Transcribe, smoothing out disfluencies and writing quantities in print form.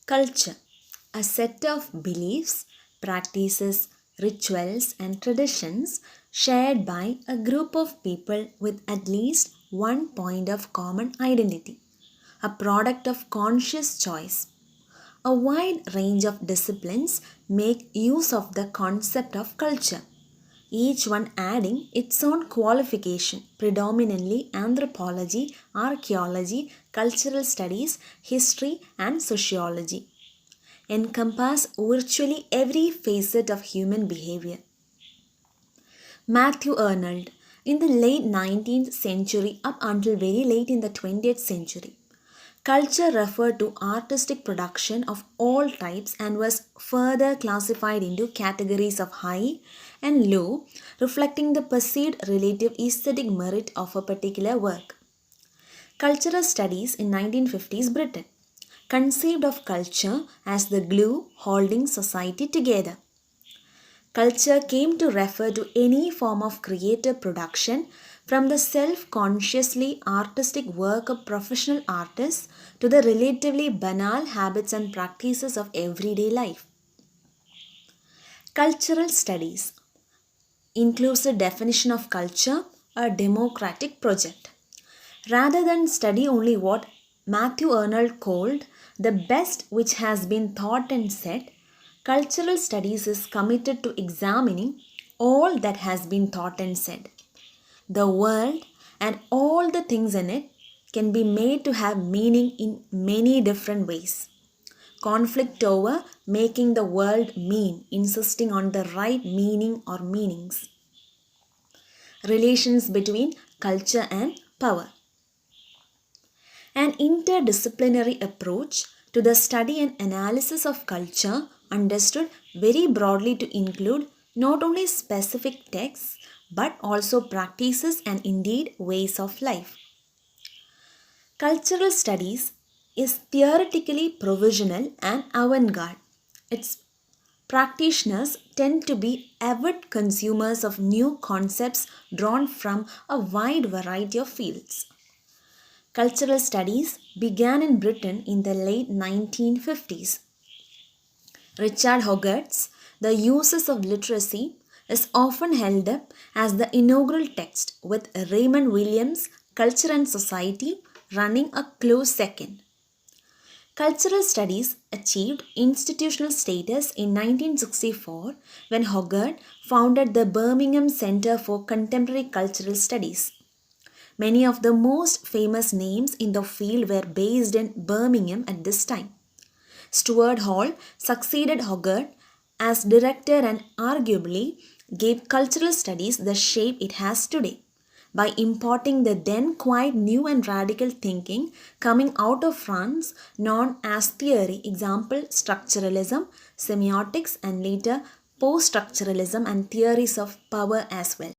Culture, a set of beliefs, practices, rituals, and traditions shared by a group of people with at least one point of common identity, a product of conscious choice. A wide range of disciplines make use of the concept of culture, each one adding its own qualification, predominantly anthropology, archaeology, cultural studies, history, and sociology encompass virtually every facet of human behavior. Matthew Arnold, in the late 19th century up until very late in the 20th century, culture referred to artistic production of all types and was further classified into categories of high and low, reflecting the perceived relative aesthetic merit of a particular work. Cultural studies in 1950s Britain conceived of culture as the glue holding society together. Culture came to refer to any form of creative production from the self consciously artistic work of professional artists to the relatively banal habits and practices of everyday life. Cultural studies includes the definition of culture, a democratic project. Rather than study only what Matthew Arnold called the best which has been thought and said, cultural studies is committed to examining all that has been thought and said. The world and all the things in it can be made to have meaning in many different ways. Conflict over making the world mean, insisting on the right meaning or meanings. Relations between culture and power. An interdisciplinary approach to the study and analysis of culture understood very broadly to include not only specific texts but also practices and indeed ways of life. Cultural studies is theoretically provisional and avant-garde. Its practitioners tend to be avid consumers of new concepts drawn from a wide variety of fields. Cultural studies began in Britain in the late 1950s. Richard Hogarth's The Uses of Literacy is often held up as the inaugural text, with Raymond Williams' Culture and Society running a close second. Cultural studies achieved institutional status in 1964 when Hogarth founded the Birmingham Centre for Contemporary Cultural Studies. Many of the most famous names in the field were based in Birmingham at this time. Stuart Hall succeeded Hogarth as director and arguably gave cultural studies the shape it has today by importing the then quite new and radical thinking coming out of France known as theory, example structuralism, semiotics, and later post-structuralism and theories of power as well.